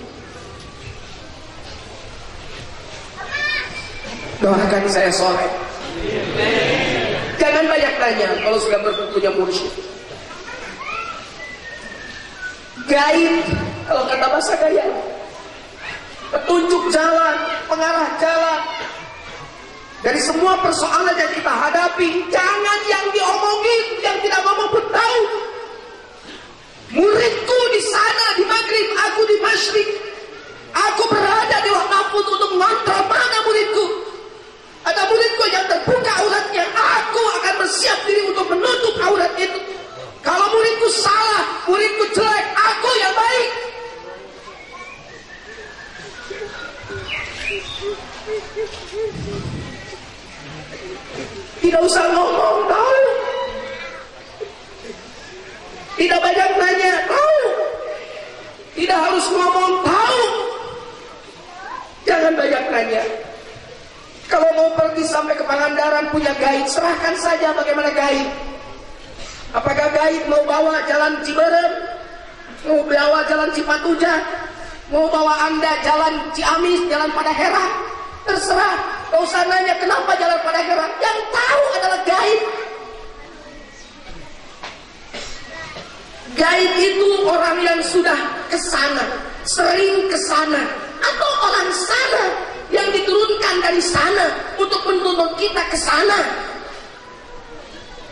Doakan saya sore. Jangan banyak tanya kalau sudah berpunya mursyid. Gaib, kalau kata bahasa gaya, petunjuk jalan, pengarah jalan dari semua persoalan yang kita hadapi. Jangan yang diomongin, yang tidak ngomong pun tahu. Muridku di sana di Maghrib, aku di Masyrik. Aku berada di Wakafut untuk mengontrol mana muridku. Ada muridku yang terbuka auratnya, aku akan bersiap diri untuk menutup aurat itu. Kalau muridku salah, muridku jelek, aku yang baik. Tidak usah ngomong, tahu. Tidak banyak nanya, tahu. Tidak harus ngomong, tahu. Jangan banyak nanya. Kalau mau pergi sampai ke Pangandaran punya gaib, serahkan saja bagaimana gaib. Apakah gaib mau bawa jalan Ciberem, mau bawa jalan Cipatujah, mau bawa Anda jalan Ciamis, jalan Padahera? Terserah. Gak usah nanya kenapa jalan Padahera. Yang tahu adalah gaib. Gaib itu orang yang sudah kesana, sering kesana, atau orang sana yang diturunkan dari sana untuk menuntun kita ke sana.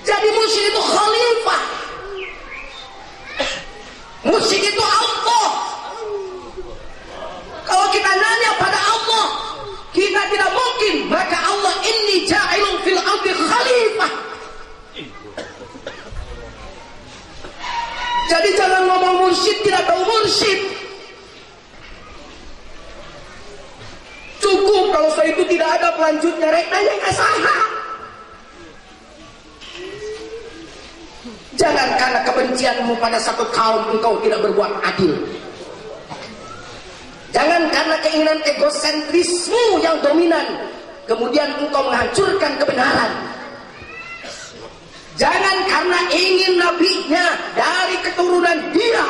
Jadi musyrik itu khalifah. Musyrik itu Allah. Kalau kita nanya pada Allah, kita tidak mungkin. Maka Allah, inni ja'ilun fil ardi khalifah. Jadi jangan ngomong mursyid tidak tahu mursyid. Cukup kalau saya itu tidak ada pelanjutnya, rek nanya ke sana. Jangan karena kebencianmu pada satu kaum engkau tidak berbuat adil. Jangan karena keinginan egosentrismu yang dominan kemudian engkau menghancurkan kebenaran. Jangan karena ingin nabinya dari keturunan dia,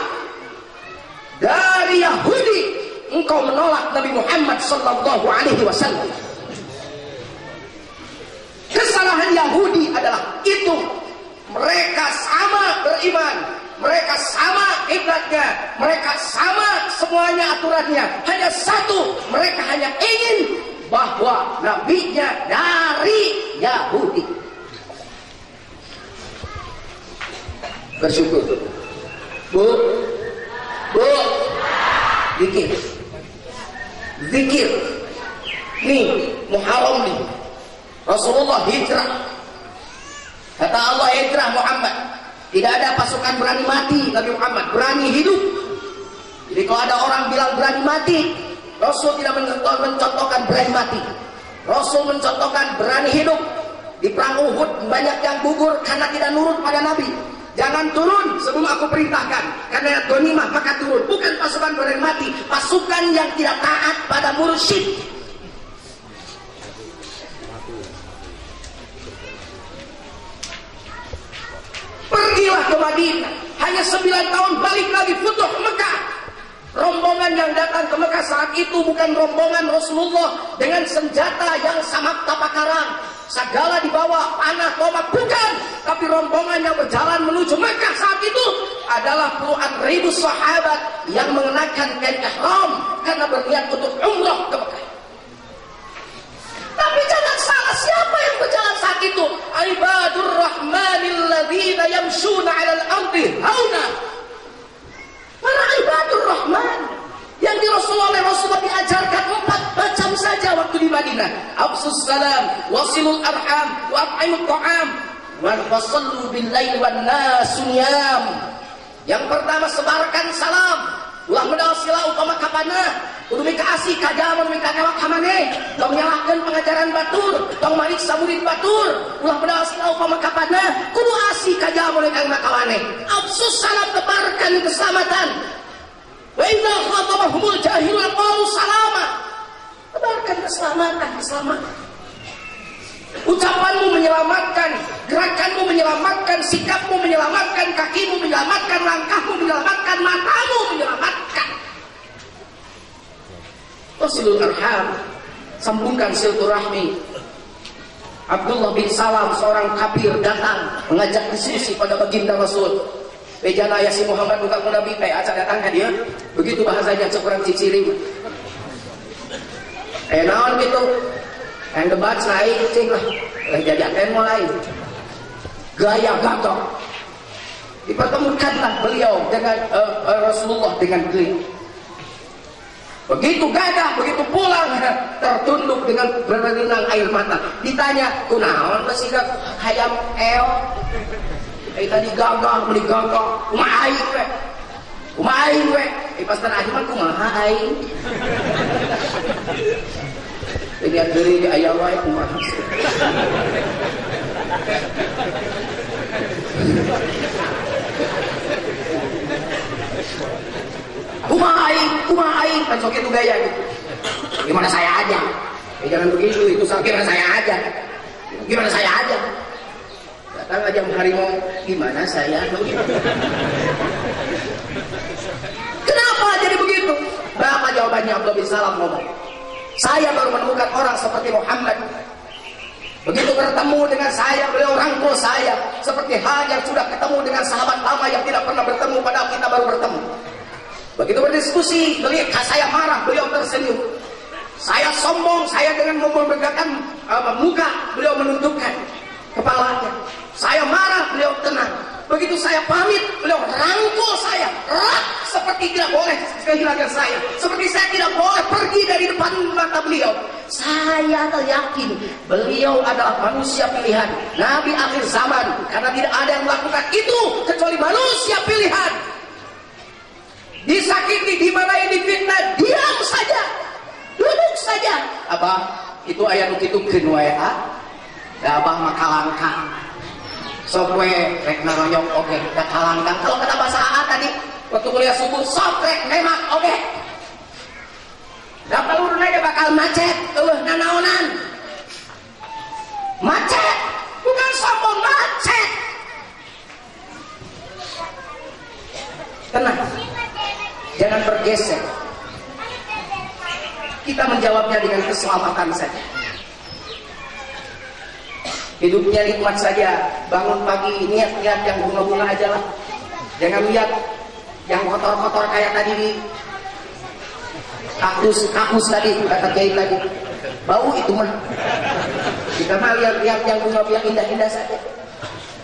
dari Yahudi, engkau menolak Nabi Muhammad sallallahu alaihi wasallam. Kesalahan Yahudi adalah itu. Mereka sama beriman, mereka sama kiblatnya, mereka sama semuanya aturannya. Hanya satu, mereka hanya ingin bahwa nabinya dari Yahudi. Bersyukur. Bu, zikir. Nih, Muharram nih. Rasulullah hijrah. Kata Allah, hijrah Muhammad. Tidak ada pasukan berani mati Nabi Muhammad, berani hidup. Jadi kalau ada orang bilang berani mati, Rasul tidak mencontohkan berani mati. Rasul mencontohkan berani hidup. Di perang Uhud banyak yang gugur karena tidak nurut pada Nabi. Jangan turun sebelum aku perintahkan. Karena ghanimah maka turun. Bukan pasukan berani mati, pasukan yang tidak taat pada mursyid. Pergilah ke Madinah. Hanya 9 tahun balik lagi Futuh Mekah. Rombongan yang datang ke Mekah saat itu bukan rombongan Rasulullah dengan senjata yang sama tapakarang, segala dibawa panah tombak, bukan. Tapi rombongan yang berjalan menuju Mekah saat itu adalah puluhan ribu sahabat yang mengenakan kain ihram karena berniat untuk umrah ke Mekah. Tapi jangan salah, siapa yang berjalan saat itu? Ibadur Rahmanil ladzina yamshuna 'alal ardi hauna. Para ibadur Rahman yang di Rasulullah diajarkan 4 macam saja waktu di Madinah. Absus salam, wasilul arham, wa at'imut ta'am, wa sallu bil laili wan nas niyam. Yang pertama, sebarkan salam. Ulah medal sila upama kapana. Kudu mika asih kajaman mika kawak kamane. Tong nyalahkeun pengajaran batur, tong mariksa murid batur. Ulah medal sila upama kapana. Kudu asih kajaman mika kawane. Absus salam, tebarkan keselamatan. Wa idza khatabahumul jahilun qalu salama. Tebarkan keselamatan. Ucapanmu menyelamatkan, gerakanmu menyelamatkan, sikapmu menyelamatkan, kakimu menyelamatkan, langkahmu menyelamatkan, matamu menyelamatkan. Wasilul arham, sambungkan silaturahmi. Abdullah bin Salam, seorang kafir, datang mengajak diskusi pada baginda Rasul. Bejana ya si Muhammad bukan Nabi acak datang ke dia. Begitu bahasanya sekurang ciciring. Naon gitu. Yang debat naik cing lah, jadi aten mulai gaya gagah. Dipertemukanlah beliau dengan Rasulullah dengan beliau. Begitu gagah, begitu pulang tertunduk dengan berenang air mata. Ditanya, kunaon masih hayam eo? Tadi gagah, beli gagah, kumain we. Pas terakhir mah kumaha aing. Lihat dari ayam wae kumaha. Kumaha kan sok itu gaya gitu. Gimana saya aja. Jangan begitu, itu gimana saya aja. Gimana saya aja. Datang aja harimau, gimana saya. Kenapa jadi begitu? Berapa jawabannya Abdullah bin Salam ngomong? Saya baru menemukan orang seperti Muhammad. Begitu bertemu dengan saya, beliau rangkul saya. Seperti hal yang sudah ketemu dengan sahabat lama yang tidak pernah bertemu, padahal kita baru bertemu. Begitu berdiskusi, saya marah, beliau tersenyum. Saya sombong, saya dengan memegangkan muka, beliau menundukkan kepalanya. Saya marah, beliau tenang. Begitu saya pamit, beliau rangkul saya, seperti tidak boleh kehilangan saya, seperti saya tidak boleh pergi dari depan mata beliau. Saya yakin beliau adalah manusia pilihan, Nabi akhir zaman, karena tidak ada yang melakukan itu kecuali manusia pilihan. Disakiti, dimarahi, difitnah, diam saja, duduk saja. Abah, itu ayat itu wae da abah maka langkah. Sok we rek naroyong oge da kalangkang. Kalau kata bahasa tadi waktu kuliah subuh sok rek nemak oge. Da palurna ge bakal macet, nanaonan. Macet, bukan sombong, macet. Tenang. Jangan bergeser. Kita menjawabnya dengan keselamatan saja. Hidupnya nikmat saja. Bangun pagi niat-niat yang bunga-bunga aja lah. Jangan lihat yang kotor-kotor kayak tadi di kaktus tadi, kata Kiai tadi. Bau itu mah. Kita mah lihat yang bunga yang indah-indah saja.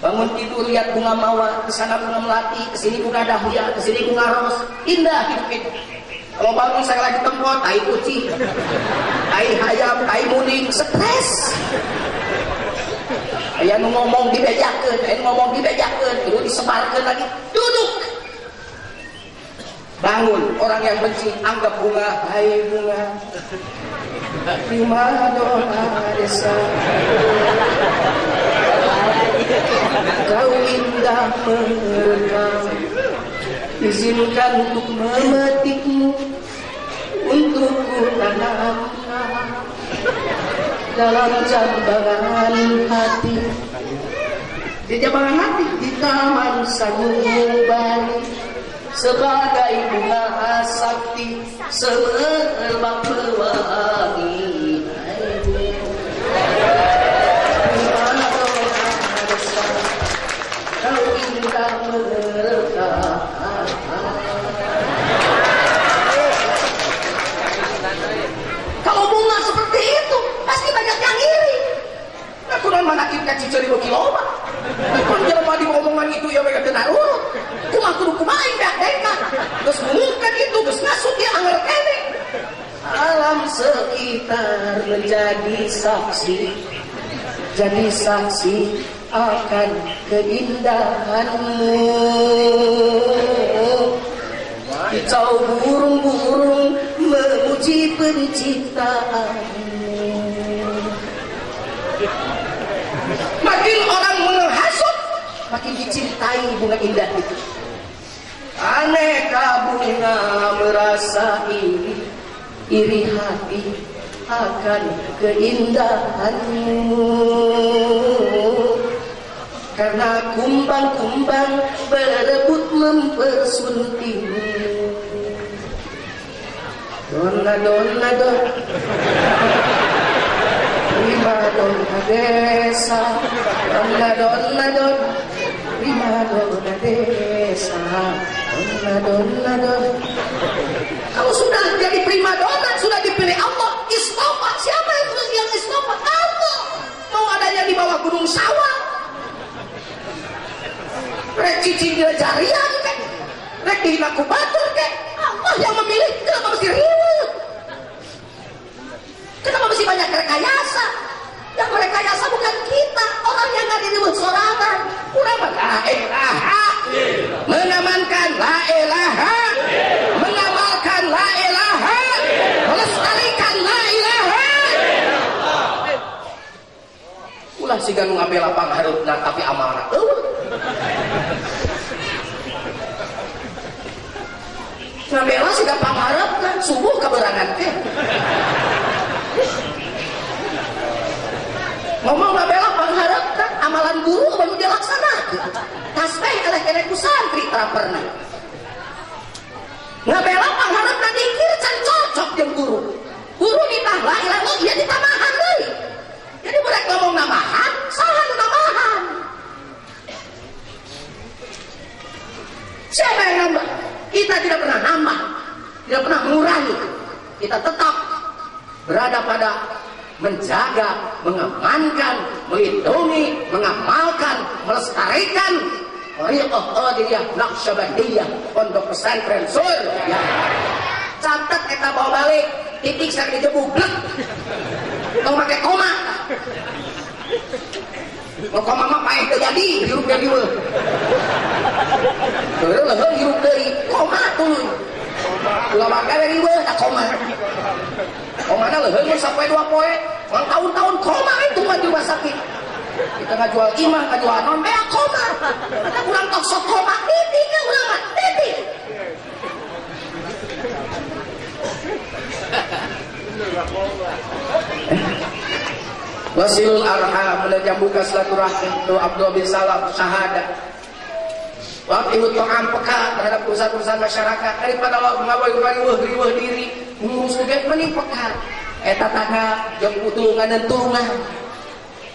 Bangun tidur lihat bunga mawar, kesana bunga melati, kesini bunga dahlia, kesini bunga ros. Indah hidup itu. Kalau bangun saya lagi tempot, tai kucing, tai hayam, tai muning, stres. Ayah ngomong dibejakeun, terus disebarkan lagi. Duduk. Bangun, orang yang benci anggap bunga, hai bunga. Prima dona desa. Kau indah merekam. Izinkan untuk memetikmu, untuk ku tanamkan dalam jambangan hati, di jambangan hati, di taman sanubari, sebagai bunga sakti semerbak pewangi. Kau indah merekam. Kalau bunga seperti itu pasti banyak yang iri. Aku non manakib kaciceri bagi loba. Kalau jelema di omongan itu ya mereka tenar urut. Kumaha kudu kumaha dak deka. Geus mungkin itu geus ngasut dia anger kene. Alam sekitar menjadi saksi. Jadi saksi akan keindahanmu. Kicau burung-burung memuji penciptaanmu. Makin orang menghasut, makin dicintai bunga indah itu. Aneka bunga merasa iri hati akan keindahanmu. Karena kumbang-kumbang berebut mempersuntingmu. Donna donna donna, prima donna desa. Donna donna donna, prima donna desa. Donna donna donna. Kalau sudah jadi prima donna, sudah dipilih Allah, istighfar. Siapa yang istighfar? Allah. Mau adanya di bawah gunung sawah, rek cicing dia jarian kek, rek dihina ku batur kek. Allah yang memilih. Kenapa mesti ribut? Kenapa mesti banyak rekayasa? Yang rekayasa bukan kita, orang yang gak diribut sorangan. Kurang la ilaha, mengamankan la ilaha, mengamalkan la ilaha, melestarikan la ilaha. Ulah si ganu ngabela pangharupna tapi amarah. Ngabela sih gampang harap kan subuh keberangan teh. Ngomong ngabela pangharap kan amalan guru baru dia laksanakan. Tasbih elek-elek ku santri tara pernah. Ngabela pangharap na dikir can cocok jeung guru. Guru ditah la ilaha illallah ieu ditamahan deui. Jadi budak ngomong namahan, saha nu namahan. Siapa yang nambah? Kita tidak pernah nambah, tidak pernah mengurangi. Kita tetap berada pada menjaga, mengamankan, melindungi, mengamalkan, melestarikan Thariqah Qadiriyah Naqsyabandiyah Pondok Pesantren Surya. Catat kita bawa balik, titik saya dijebublek. Tong make koma. Mau koma mah paeh teu jadi, hirup jadi weuh. Heureuh leuheung hirup deui, koma tuluy. Ulah mangga dari weuh tak koma. Komana leuheung mun sapoe 2 poe, mang tahun-tahun koma itu mah di rumah sakit. Kita ngajual imah, ngajual non bea koma. Ada kurang tok sok koma, titik ke urang mah, titik. Wasilul arham, menjambukan silaturahmi. Tu Abdul bin Salam syahada. Waktu ta'am peka terhadap urusan-urusan masyarakat daripada Allah ngaweuh diri ngurus ge mending peka. Eta tangga jeung putu nganentungan.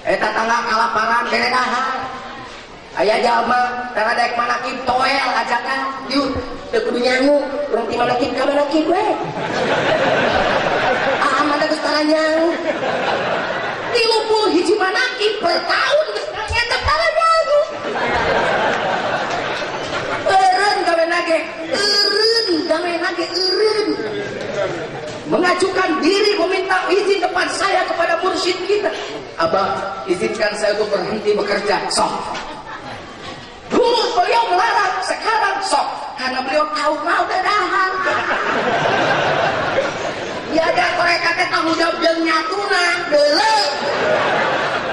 Eta tangga kalaparan beredahan. Aya jalma tara daek manakib toel ajakan yuk teu kudu nyangu urang ti manakib ka manakib we. Mada geus tara nyangu. 30 hiji manakib per tahun geus nyata tara nyangu. Eureun gawe nage eureun. Mengajukan diri meminta izin depan saya kepada mursyid kita. Abah, izinkan saya untuk berhenti bekerja. Sok. Dulu beliau melarang, sekarang sok. Karena beliau tahu mau dadahan. Ya ada mereka teh tanggung jawab jeung nyatuna deuleu.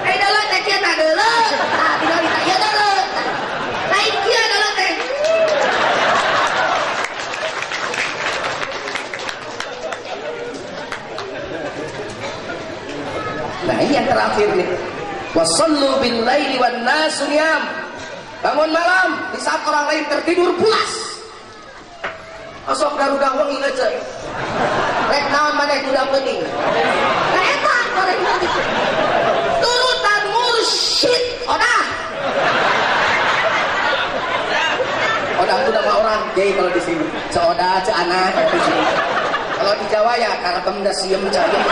Deuleu teh kieu tah deuleu. Tah tinggal ditanya ieu deuleu. Lain kieu deuleu teh. Nah ini yang terakhir nih. Wasallu bil laili wan nasu niyam. Bangun malam di saat orang lain tertidur pulas. Osok garuda wengi ngeuceuk. Rek naon maneh kuda penting. Nah eta korek turutan mursyid odah. Odah itu nama orang gay kalau di sini. Seodah, anak di sini. Kalau di Jawa ya karatem da sieum cayem.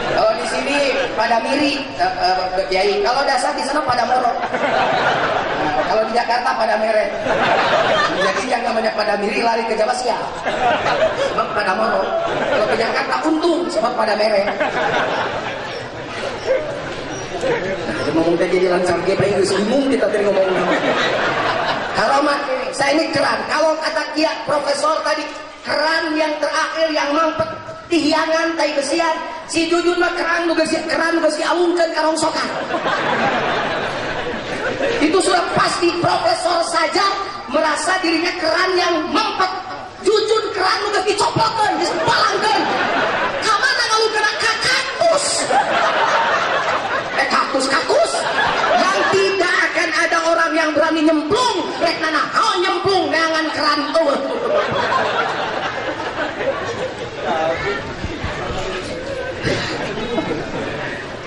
Kalau di sini pada miri, kiai. Kalau dasar di sana pada moro. Nah, kalau di Jakarta pada mere. Jadi yang namanya pada miri lari ke Jawa siap. Sebab pada moro. Kalau ke Jakarta untung sebab pada mere. ngomong tadi lancar ge paling geus bingung kita tadi ngomong nama. Kalau saya ini keran, kalau kata kia profesor tadi keran yang terakhir yang mampet tihiangan tai besian, si Jujun mah keran nu geus dialungkeun ka rongsokan. Itu sudah pasti profesor saja merasa dirinya keran yang mampet. Jujun keran nu geus dicoplokeun, geus dipalangkeun. Ka mana ngalungkeun ka kaktus? Kaktus yang tidak akan ada orang yang berani nyemplung rek nana nyemplung dengan keran eueuh.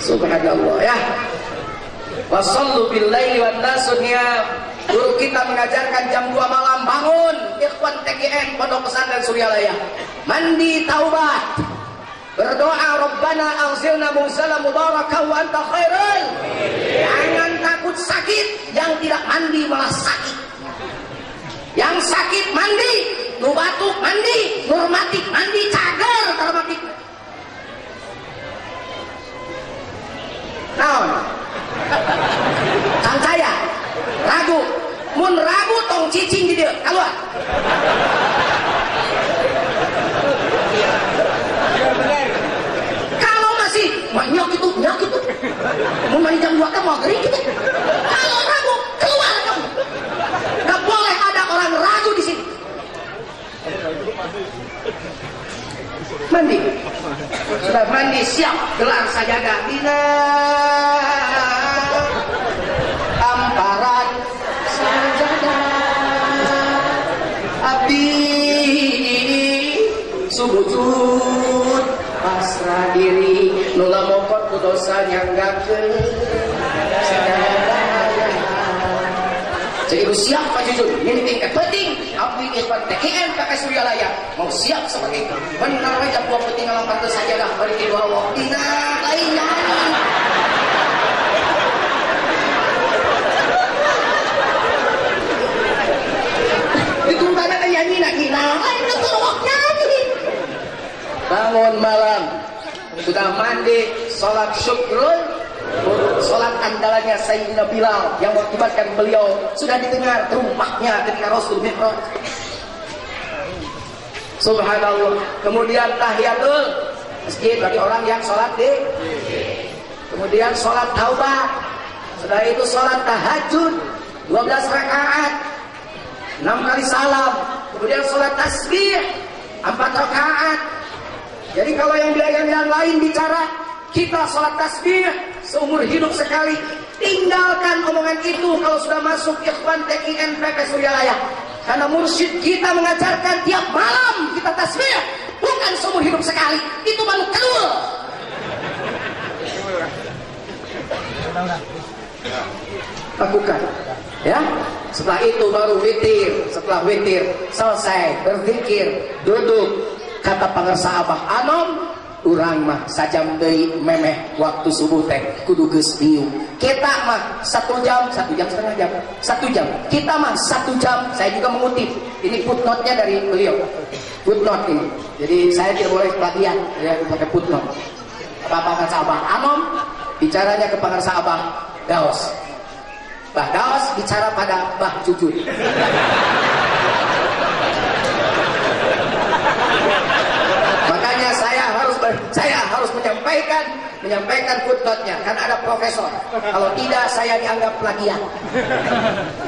Subhanallah ya. Wasallu bil laili wan nasu niyam. Guru kita mengajarkan jam 2 malam bangun. Ikhwan TGN Pondok Pesantren Suryalaya. Mandi taubat. Berdoa Rabbana anzilna munzalan mubarakan wa anta khairul. Jangan takut sakit, yang tidak mandi malah sakit. Yang sakit mandi, nu batuk mandi, nu rematik mandi, cager rematik. Naon? Kang saya ragu, mun ragu tong cicing di dieu, keluar. Nyok itu, mau mandi jam 2 kan mau kering gitu. Kalau ragu, keluar kamu. Gak boleh ada orang ragu di sini. Mandi, sudah mandi siap, gelar sajadah. Dina amparan sajadah, abdi sujud pasrah diri. Nula mokot ku dosa nyanggakeun jadi siap Pak Jujun ini tingkat penting abdi ikhwan TGN KK Suryalaya mau siap seperti itu benar aja buah penting ngalampar ke saja dah beri kedua waktina lainnya itu tanda kayak gina lain keturuwaknya bangun malam sudah mandi, sholat syukur, sholat andalannya Sayyidina Bilal yang mengakibatkan beliau sudah didengar rumahnya ketika Rasul Mi'raj. Subhanallah. Kemudian tahiyatul masjid bagi orang yang sholat di. Kemudian sholat taubat. Setelah itu sholat tahajud 12 rakaat, 6 kali salam. Kemudian sholat tasbih 4 rakaat. Jadi kalau yang lain bicara, kita sholat tasbih seumur hidup sekali. Tinggalkan omongan itu kalau sudah masuk ikhwan TGN PK Suryalaya. Karena mursyid kita mengajarkan tiap malam kita tasbih, bukan seumur hidup sekali. Itu baru kedua. Lakukan, ya. Setelah itu baru witir. Setelah witir selesai berzikir, duduk. Kata pangersa Abah Anom, urang mah sajam deui memeh waktu subuh teh kudu geus diu. Kita mah 1 jam, 1 jam setengah jam, 1 jam. Kita mah 1 jam. Saya juga mengutip. Ini footnote-nya dari beliau. Footnote ini. Jadi saya tidak boleh pelatihan, ya pakai footnote. Apa pangersa Abah Anom bicaranya ke pangersa Abah Daos. Bah Daos bicara pada Bah Jujun. Makanya saya harus menyampaikan footnote-nya karena ada profesor. Kalau tidak saya dianggap plagiat.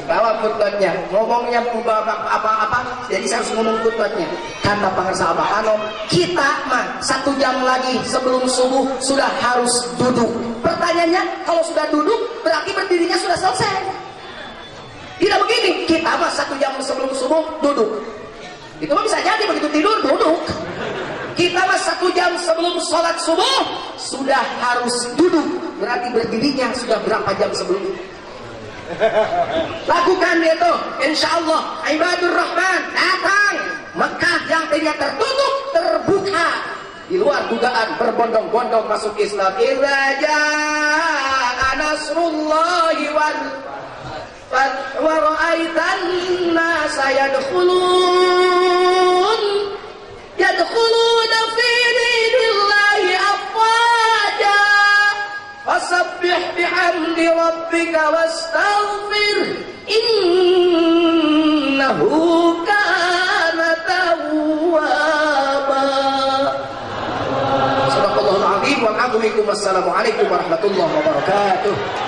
Bawa footnote-nya, ngomongnya apa-apa, jadi saya harus ngomong footnote-nya. Kata pangersa Abah Anom, kita mah 1 jam lagi sebelum subuh sudah harus duduk. Pertanyaannya, kalau sudah duduk berarti berdirinya sudah selesai. Tidak begini, kita mah 1 jam sebelum subuh duduk. Itu mah bisa jadi begitu tidur duduk. Kita mah 1 jam sebelum sholat subuh sudah harus duduk. Berarti berdirinya sudah berapa jam sebelum. Lakukan itu, insya Allah ibadur rahman datang. Mekah yang tadinya tertutup terbuka. Di luar dugaan berbondong-bondong masuk Islam. Idza jaa nasrullahi wal fath wa ra'aitan nasa yadkhuluna fi dinillahi afwaja fasabbih bihamdi bihamdi rabbika wastaghfir innahu kana tawwaba. Sadaqallahul azim wa a'udzu bikum. Wassalamualaikum warahmatullahi wabarakatuh.